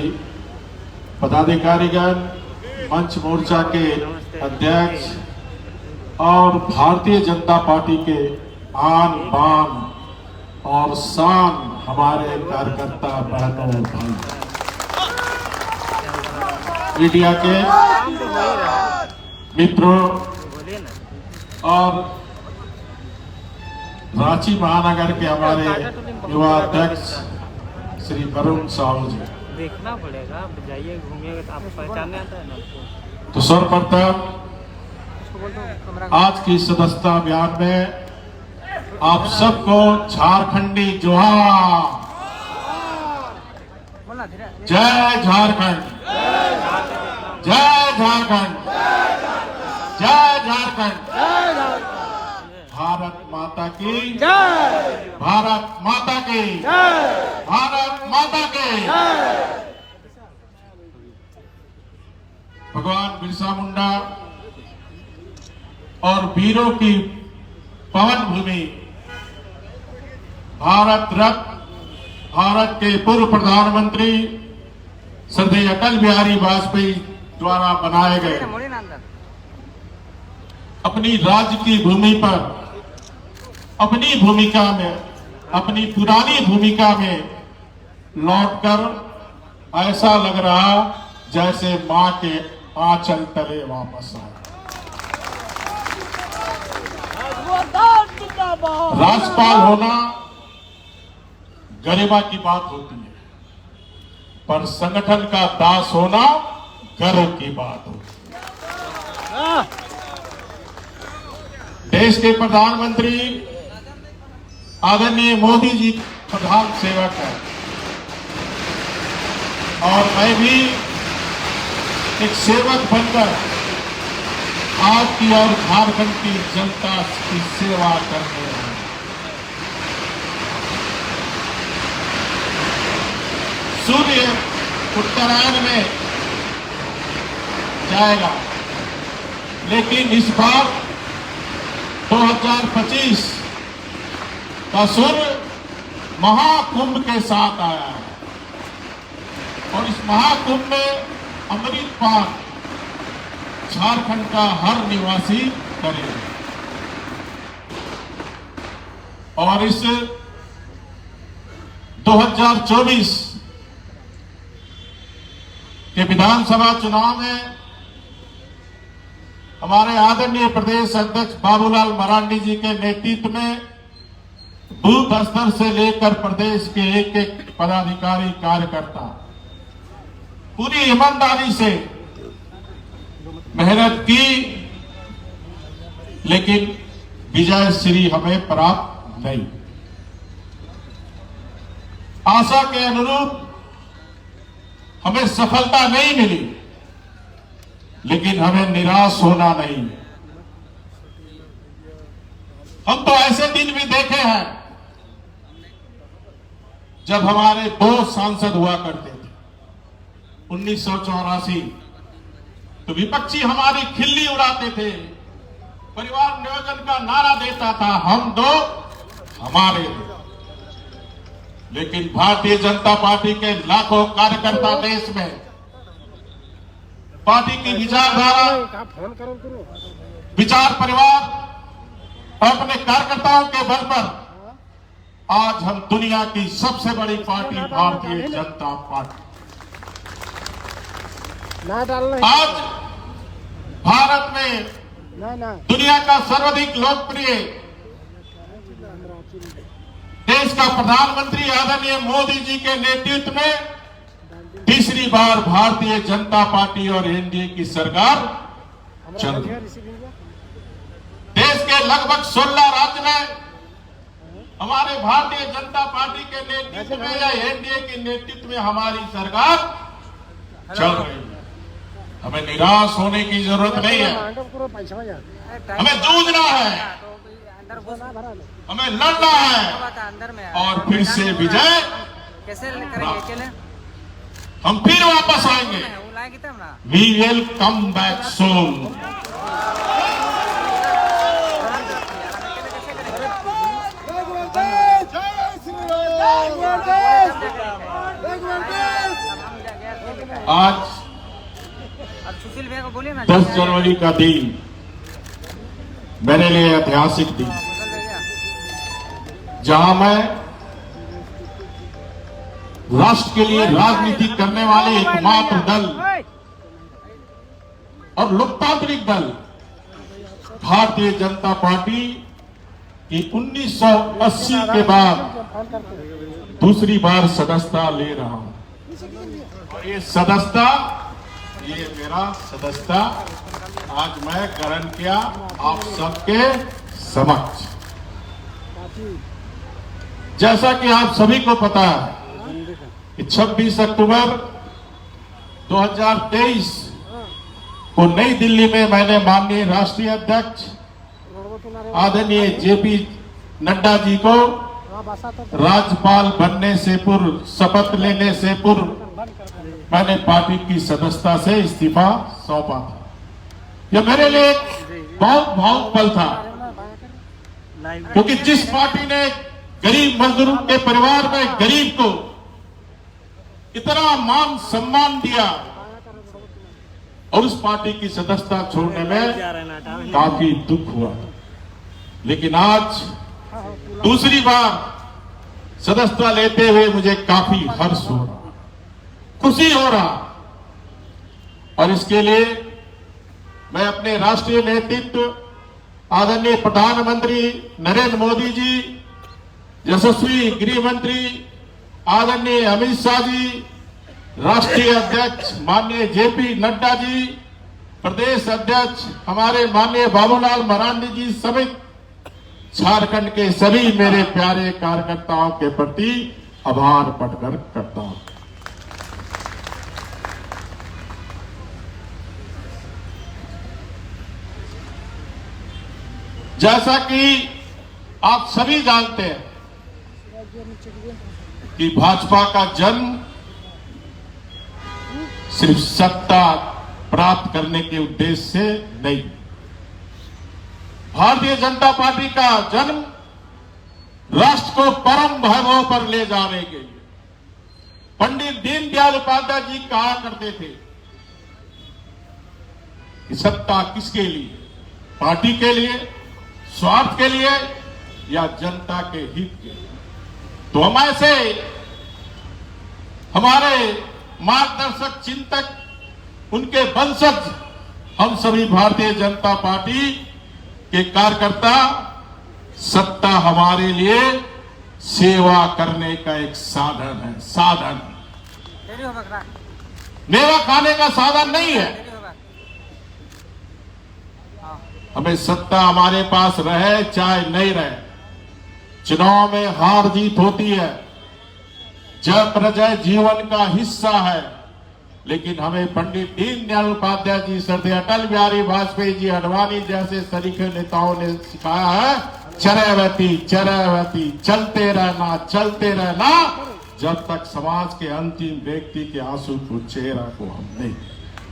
पदाधिकारीगण, मंच मोर्चा के अध्यक्ष और भारतीय जनता पार्टी के आन बान और शान हमारे कार्यकर्ता बहनों और भाई, मीडिया के मित्रों और रांची महानगर के हमारे युवा अध्यक्ष श्री वरुण साहू जी। देखना पड़ेगा, आप जाइए घूमिएगा तो आपको पहचानने आता है ना। तो सर्वप्रथम आज की सदस्यता अभियान में आप सबको झारखंडी जोहार, जय झारखंड, जय झारखंड, जय झारखंड, भारत माता की जय, भारत माता की जय, भारत माता की जय। भगवान बिरसा मुंडा और वीरों की पवन भूमि, भारत रत्न, भारत के पूर्व प्रधानमंत्री श्रद्धेय अटल बिहारी वाजपेयी द्वारा बनाए गए अपनी राज्य की भूमि पर, अपनी भूमिका में, अपनी पुरानी भूमिका में लौटकर ऐसा लग रहा जैसे मां के आंचल तले वापस आए। राज्यपाल होना गरिमा की बात होती है, पर संगठन का दास होना गर्व की बात होती है। देश के प्रधानमंत्री आदरणीय मोदी जी प्रधान सेवक है और मैं भी एक सेवक बनकर आपकी और झारखंड की जनता की सेवा करने हैं। सूर्य उत्तरायण में जाएगा, लेकिन इस बार 2025 का सूर्य महाकुंभ के साथ आया है और इस महाकुंभ में अमृत पान झारखंड का हर निवासी करेगा और इस 2024 के विधानसभा चुनाव में हमारे आदरणीय प्रदेश अध्यक्ष बाबूलाल मरांडी जी के नेतृत्व में बूथ स्तर से लेकर प्रदेश के एक एक पदाधिकारी कार्यकर्ता पूरी ईमानदारी से मेहनत की, लेकिन विजय श्री हमें प्राप्त नहीं। आशा के अनुरूप हमें सफलता नहीं मिली, लेकिन हमें निराश होना नहीं। हम तो ऐसे दिन भी देखे हैं जब हमारे दो सांसद हुआ करते थे 1984, तो विपक्षी हमारी खिल्ली उड़ाते थे, परिवार नियोजन का नारा देता था, हम दो हमारे। लेकिन भारतीय जनता पार्टी के लाखों कार्यकर्ता देश में पार्टी की विचारधारा, विचार परिवार और अपने कार्यकर्ताओं के बल पर आज हम दुनिया की सबसे बड़ी पार्टी भारतीय जनता पार्टी, आज भारत में दुनिया का सर्वाधिक लोकप्रिय देश का प्रधानमंत्री आदरणीय मोदी जी के नेतृत्व में तीसरी बार भारतीय जनता पार्टी और एनडीए की सरकार चल रही है। देश के लगभग 16 राज्य में हमारे भारतीय जनता पार्टी के नेतृत्व में या एनडीए के नेतृत्व में हमारी सरकार चल रही है। हमें निराश होने की जरूरत नहीं है, हमें जूझना है, हमें लड़ना है और फिर से विजय हम फिर वापस आएंगे। We will come back soon. आज 10 जनवरी का दिन मेरे लिए ऐतिहासिक दिन, जहां मैं राष्ट्र के लिए राजनीति करने वाले एकमात्र दल और लोकतांत्रिक दल भारतीय जनता पार्टी की 1980 के बाद दूसरी बार सदस्यता ले रहा हूं। और ये सदस्यता, ये मेरा सदस्यता आज मैं ग्रहण किया आप सबके समक्ष। जैसा कि आप सभी को पता है कि 26 अक्टूबर 2023 को नई दिल्ली में मैंने माननीय राष्ट्रीय अध्यक्ष आदरणीय जेपी नड्डा जी को राज्यपाल बनने से पूर्व, शपथ लेने से पूर्व मैंने पार्टी की सदस्यता से इस्तीफा सौंपा था। यह मेरे लिए एक बहुत भावुक पल था, क्योंकि जिस पार्टी ने गरीब मजदूरों के परिवार में गरीब को इतना मान सम्मान दिया और उस पार्टी की सदस्यता छोड़ने में काफी दुख हुआ, लेकिन आज दूसरी बार सदस्यता लेते हुए मुझे काफी हर्ष हो रहा, खुशी हो रहा। और इसके लिए मैं अपने राष्ट्रीय नेतृत्व आदरणीय प्रधानमंत्री नरेंद्र मोदी जी, यशस्वी गृह मंत्री आदरणीय अमित शाह जी, राष्ट्रीय अध्यक्ष माननीय जेपी नड्डा जी, प्रदेश अध्यक्ष हमारे माननीय बाबूलाल मरांडी जी समेत झारखंड के सभी मेरे प्यारे कार्यकर्ताओं के प्रति आभार प्रकट करता हूं। जैसा कि आप सभी जानते हैं कि भाजपा का जन्म सिर्फ सत्ता प्राप्त करने के उद्देश्य से नहीं, भारतीय जनता पार्टी का जन्म राष्ट्र को परम वैभव पर ले जाने के लिए। पंडित दीनदयाल उपाध्याय जी कहा करते थे कि सत्ता किसके लिए, पार्टी के लिए, स्वार्थ के लिए या जनता के हित के लिए। तो हम ऐसे हमारे मार्गदर्शक चिंतक, उनके वंशज, हम सभी भारतीय जनता पार्टी के कार्यकर्ता, सत्ता हमारे लिए सेवा करने का एक साधन है, साधन, मेवा खाने का साधन नहीं है। हमें सत्ता हमारे पास रहे चाहे नहीं रहे, चुनाव में हार जीत होती है, जय पराजय जीवन का हिस्सा है, लेकिन हमें पंडित दीनदयाल उपाध्याय जी, श्रद्धेय अटल बिहारी वाजपेयी जी, अडवाणी जैसे सरीखे नेताओं ने सिखाया है, चरैवती चरैवती, चलते रहना, चलते रहना, जब तक समाज के अंतिम व्यक्ति के आंसू को चेहरा को हम नहीं,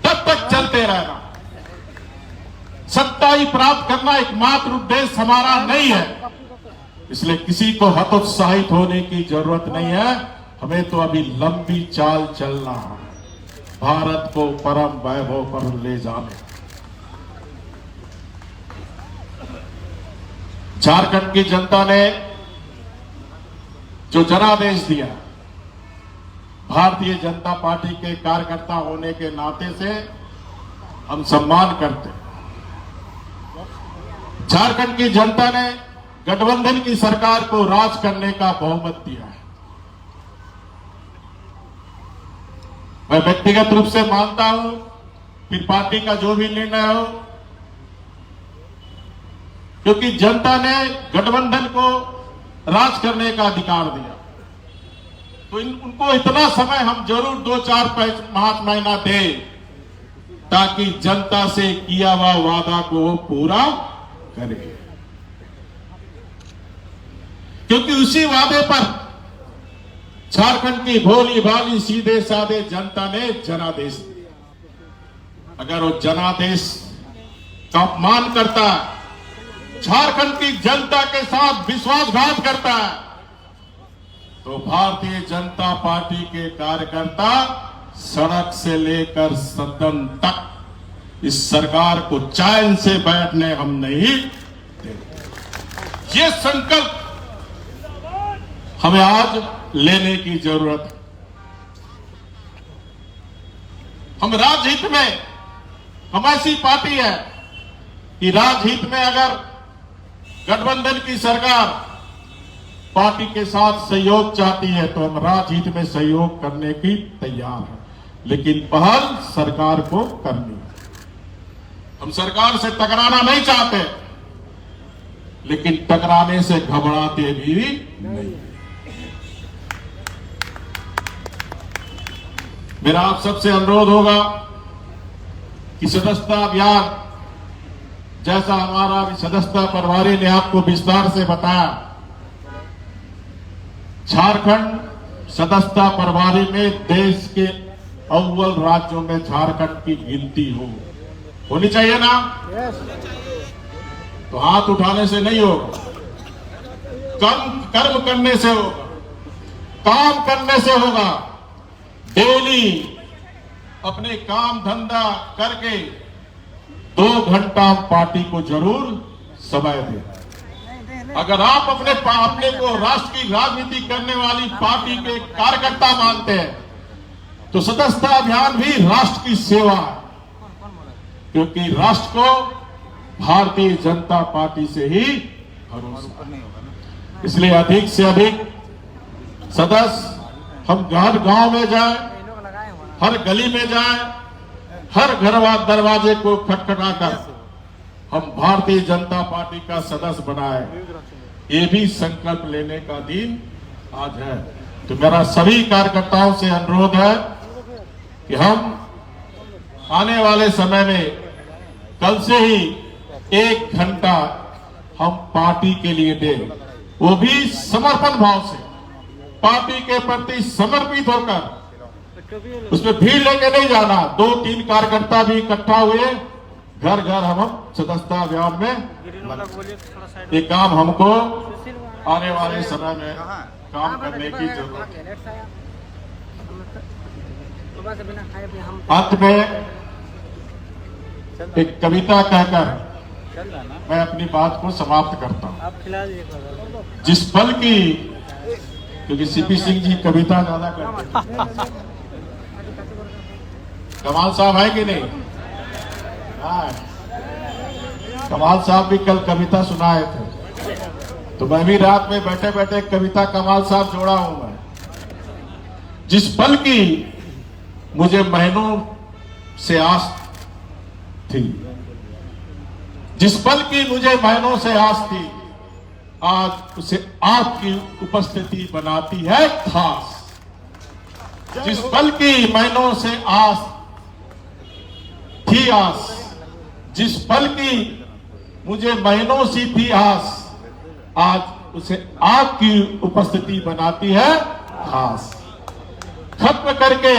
तब तक चलते रहना। सत्ता ही प्राप्त करना एकमात्र उद्देश्य हमारा नहीं है, इसलिए किसी को हतोत्साहित होने की जरूरत नहीं है। हमें तो अभी लंबी चाल चलना है, भारत को परम वैभव पर ले जाने। झारखंड की जनता ने जो जनादेश दिया, भारतीय जनता पार्टी के कार्यकर्ता होने के नाते से हम सम्मान करते हैं। झारखंड की जनता ने गठबंधन की सरकार को राज करने का बहुमत दिया है। मैं व्यक्तिगत रूप से मानता हूं, फिर पार्टी का जो भी निर्णय हो, क्योंकि जनता ने गठबंधन को राज करने का अधिकार दिया, तो उनको इतना समय हम जरूर 2-4 माह महीना दें, ताकि जनता से किया हुआ वादा को वो पूरा करे, क्योंकि उसी वादे पर झारखंड की भोली भाली सीधे साधे जनता ने जनादेश दिया। अगर वो जनादेश का अपमान करता है, झारखंड की जनता के साथ विश्वासघात करता है, तो भारतीय जनता पार्टी के कार्यकर्ता सड़क से लेकर सदन तक इस सरकार को चैन से बैठने हम नहीं देंगे। ये संकल्प हमें आज लेने की जरूरत है। हम राजहित में, हम ऐसी पार्टी है कि राजहित में अगर गठबंधन की सरकार पार्टी के साथ सहयोग चाहती है तो हम राजहित में सहयोग करने की तैयार हैं, लेकिन पहल सरकार को करनी है। हम सरकार से टकराना नहीं चाहते, लेकिन टकराने से घबराते भी नहीं। मेरा आप सबसे अनुरोध होगा कि सदस्यता अभियान, जैसा हमारा सदस्यता प्रभारी ने आपको विस्तार से बताया, झारखंड सदस्यता प्रभारी में देश के अव्वल राज्यों में झारखंड की गिनती होनी चाहिए ना? तो हाथ उठाने से नहीं होगा, कर्म करने से होगा, काम करने से होगा। डेली अपने काम धंधा करके 2 घंटा पार्टी को जरूर समय दें। अगर आप अपने को राष्ट्र की राजनीति करने वाली पार्टी के कार्यकर्ता मानते हैं, तो सदस्यता अभियान भी राष्ट्र की सेवा है, क्योंकि राष्ट्र को भारतीय जनता पार्टी से ही भरोसा है। इसलिए अधिक से अधिक सदस्य हम हर गांव में जाए, हर गली में जाए, हर घर दरवाजे को खटखटाकर हम भारतीय जनता पार्टी का सदस्य बनाए। ये भी संकल्प लेने का दिन आज है। तो मेरा सभी कार्यकर्ताओं से अनुरोध है कि हम आने वाले समय में कल से ही 1 घंटा हम पार्टी के लिए दें, वो भी समर्पण भाव से, पार्टी के प्रति समर्पित होकर। उसमें भीड़ लेके नहीं जाना, 2-3 कार्यकर्ता भी इकट्ठा हुए घर घर हम सदस्यता अभियान में ये काम हमको आने वाले समय में काम करने की जरूरत है। अंत में एक कविता कहकर मैं अपनी बात को समाप्त करता हूं। जिस पल की, क्योंकि सीपी सिंह जी कविता ज्यादा करते, कमाल साहब है कि नहीं? हाँ, कमाल साहब भी कल कविता सुनाए थे, तो मैं भी रात में बैठे बैठे कविता कमाल साहब जोड़ा हूं मैं। जिस पल की मुझे महीनों से आस थी, जिस पल की मुझे महीनों से आस थी, आज उसे आपकी उपस्थिति बनाती है खास। जिस पल की महीनों से आस थी आस, जिस पल की मुझे महीनों सी थी आस, आज उसे आपकी उपस्थिति बनाती है खास। खत्म करके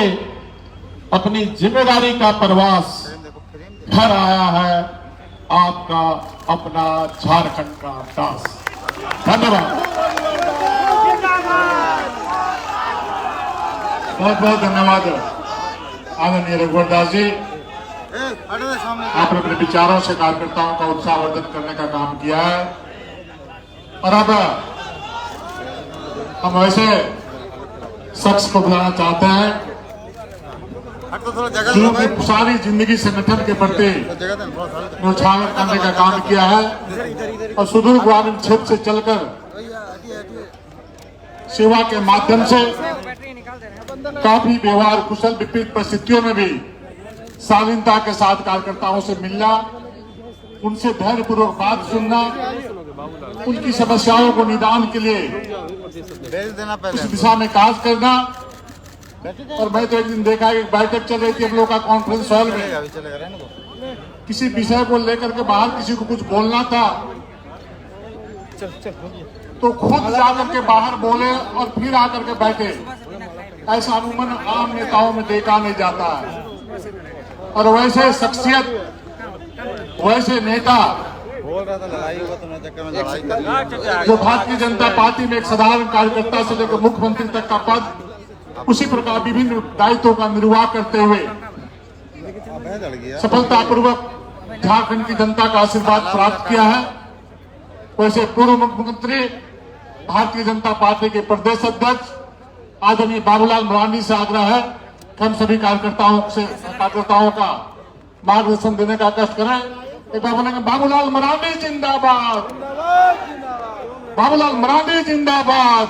अपनी जिम्मेदारी का प्रवास घर आया है आपका अपना झारखंड का दास। धन्यवाद, बहुत बहुत धन्यवाद आदरणीय रघुवर दास जी। आपने अपने विचारों से कार्यकर्ताओं का उत्साहवर्धन करने का काम किया है। और अब हम ऐसे शख्स को बुलाना चाहते हैं जो कि सारी जिंदगी संगठन के प्रति न्यौछावर करने का काम किया है और सुदूर ग्रामीण क्षेत्र से चलकर सेवा के माध्यम से काफी व्यवहार कुशल विपरीत परिस्थितियों में भी शालीनता के साथ कार्यकर्ताओं से मिलना, उनसे धैर्यपूर्वक बात सुनना, उनकी समस्याओं को निदान के लिए इस दिशा में कार्य करना। और मैं तो एक दिन देखा एक बैठक चल रही थी हम लोग का कॉन्फ्रेंस हॉल में, किसी विषय को लेकर के बाहर किसी को कुछ बोलना था तो खुद जाकर के बाहर बोले और फिर आकर के बैठे। ऐसा अमूमन आम नेताओं में देखा नहीं जाता है। और वैसे शख्सियत, वैसे नेता जो भारतीय जनता पार्टी में एक साधारण कार्यकर्ता से लेकर मुख्यमंत्री तक का पद, उसी प्रकार विभिन्न दायित्वों का निर्वाह करते हुए सफलतापूर्वक झारखंड की जनता का आशीर्वाद प्राप्त किया है। वैसे पूर्व मुख्यमंत्री, भारतीय जनता पार्टी के प्रदेश अध्यक्ष आदरणीय बाबूलाल मरांडी से आग्रह है कि हम सभी कार्यकर्ताओं का मार्गदर्शन देने का कष्ट करें। एक बार बोलेंगे बाबूलाल मरांडी जिंदाबाद, बाबूलाल मरांडी जिंदाबाद।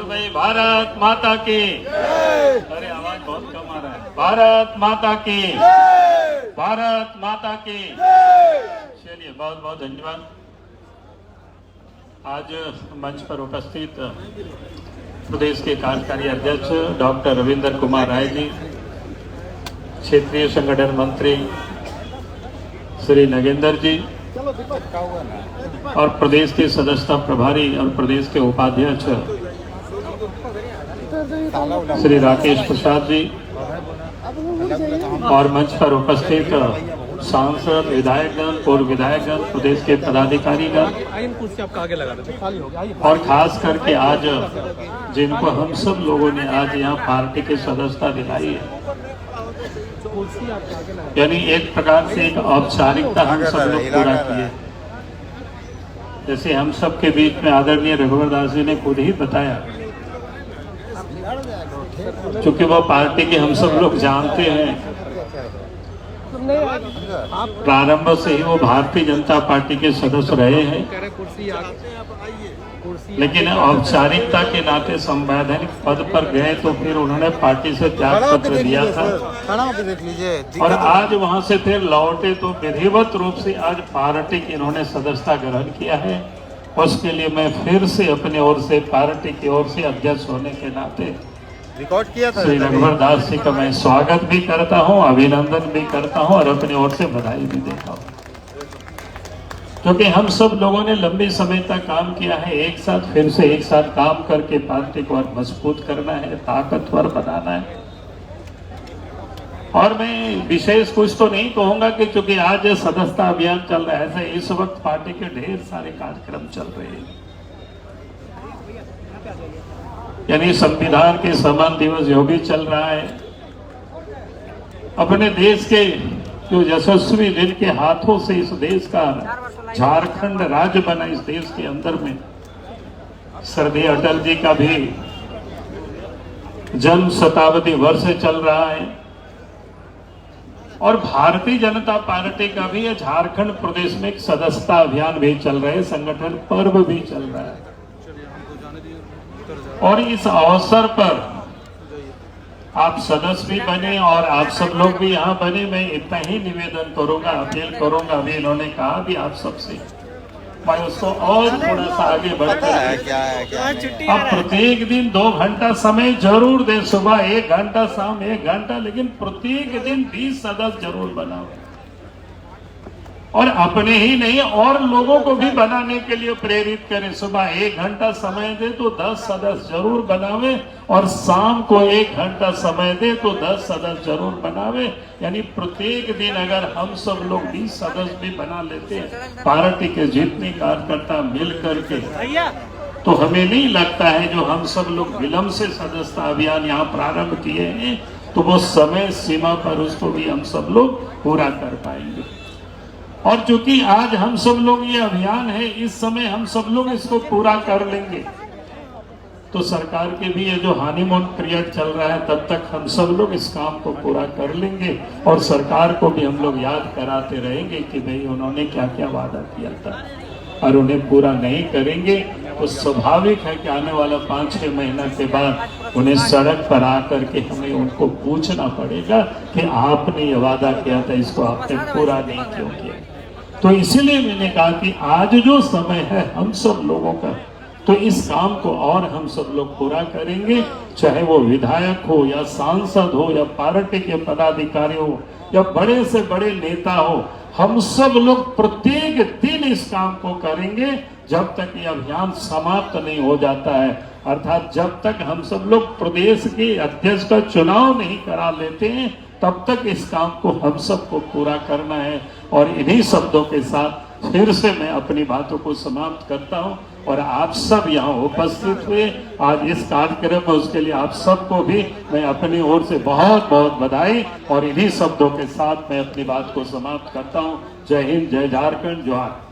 भाई भारत माता की, अरे आवाज बहुत कम आ रहा है। भारत माता की, भारत माता की। चलिए बहुत बहुत धन्यवाद। आज मंच पर उपस्थित प्रदेश के कार्यकारी अध्यक्ष डॉक्टर रविंद्र कुमार राय जी, क्षेत्रीय संगठन मंत्री श्री नगेंद्र जी और प्रदेश के सदस्यता प्रभारी और प्रदेश के उपाध्यक्ष श्री राकेश प्रसाद जी और मंच पर उपस्थित सांसद, विधायकगण, पूर्व विधायकगण, प्रदेश के पदाधिकारीगण और खास करके आज जिनको हम सब लोगों ने आज यहाँ पार्टी की सदस्यता दिलाई है, यानी एक प्रकार से एक औपचारिकता हम सब लोग पूरा किए। जैसे हम सब के बीच में आदरणीय रघुवर दास जी ने खुद ही बताया, क्योंकि वो पार्टी के हम सब लोग जानते हैं, प्रारंभ से ही वो भारतीय जनता पार्टी के सदस्य रहे हैं, लेकिन औपचारिकता के नाते संवैधानिक पद पर गए तो फिर उन्होंने पार्टी से त्याग पत्र दिया था और आज वहां से फिर लौटे तो विधिवत रूप से आज पार्टी की इन्होंने सदस्यता ग्रहण किया है। उसके लिए मैं फिर से अपनी ओर से, पार्टी की ओर से अध्यक्ष होने के नाते रिकॉर्ड किया था श्री रघुवर दास जी का मैं स्वागत भी करता हूं, अभिनंदन भी करता हूं और अपनी ओर से बधाई भी देता हूं, क्योंकि हम सब लोगों ने लंबे समय तक काम किया है एक साथ, फिर से एक साथ काम करके पार्टी को और मजबूत करना है, ताकतवर बनाना है। और मैं विशेष कुछ तो नहीं कहूंगा कि चूंकि आज सदस्यता अभियान चल रहा है, ऐसे इस वक्त पार्टी के ढेर सारे कार्यक्रम चल रहे हैं, यानी संविधान के सम्मान दिवस जो भी चल रहा है, अपने देश के जो यशस्वी जिनके हाथों से इस देश का झारखंड राज्य बना, इस देश के अंदर में श्रद्धेय अटल जी का भी जन्म शताब्दी वर्ष चल रहा है और भारतीय जनता पार्टी का भी झारखंड प्रदेश में एक सदस्यता अभियान भी चल रहा है, संगठन पर्व भी चल रहा है। और इस अवसर पर आप सदस्य भी बने और आप सब लोग भी यहाँ बने। मैं इतना ही निवेदन करूंगा, अपील करूंगा, अभी इन्होंने कहा भी आप सबसे, मैं उसको और थोड़ा सा आगे बढ़कर अब प्रत्येक दिन 2 घंटा समय जरूर दे, सुबह 1 घंटा, शाम 1 घंटा, लेकिन प्रत्येक दिन 20 सदस्य जरूर बनाओ और अपने ही नहीं और लोगों को भी बनाने के लिए प्रेरित करें। सुबह 1 घंटा समय दे तो 10 सदस्य जरूर बनावे और शाम को 1 घंटा समय दे तो 10 सदस्य जरूर बनावे। यानी प्रत्येक दिन अगर हम सब लोग 20 सदस्य भी बना लेते पार्टी के जितने कार्यकर्ता मिल करके, तो हमें नहीं लगता है जो हम सब लोग विलंब से सदस्यता अभियान यहाँ प्रारंभ किए हैं तो वो समय सीमा पर उसको भी हम सब लोग पूरा कर पाएंगे। और चूंकि आज हम सब लोग ये अभियान है, इस समय हम सब लोग इसको पूरा कर लेंगे तो सरकार के भी ये जो हनीमून पीरियड चल रहा है तब तक हम सब लोग इस काम को पूरा कर लेंगे और सरकार को भी हम लोग याद कराते रहेंगे कि भाई उन्होंने क्या क्या वादा किया था और उन्हें पूरा नहीं करेंगे तो स्वाभाविक है कि आने वाला 5-6 महीना के बाद उन्हें सड़क पर आकर के हमें उनको पूछना पड़ेगा कि आपने ये वादा किया था, इसको आपने पूरा नहीं क्यों किया। तो इसीलिए मैंने कहा कि आज जो समय है हम सब लोगों का, तो इस काम को और हम सब लोग पूरा करेंगे, चाहे वो विधायक हो या सांसद हो या पार्टी के पदाधिकारी हो या बड़े से बड़े नेता हो, हम सब लोग प्रत्येक दिन इस काम को करेंगे जब तक ये अभियान समाप्त नहीं हो जाता है। अर्थात जब तक हम सब लोग प्रदेश के अध्यक्ष का चुनाव नहीं करा लेते हैं तब तक इस काम को हम सबको पूरा करना है। और इन्हीं शब्दों के साथ फिर से मैं अपनी बातों को समाप्त करता हूं और आप सब यहाँ उपस्थित हुए आज इस कार्यक्रम में, उसके लिए आप सबको भी मैं अपनी ओर से बहुत बहुत बधाई और इन्हीं शब्दों के साथ मैं अपनी बात को समाप्त करता हूं। जय हिंद, जय झारखंड, जोहार।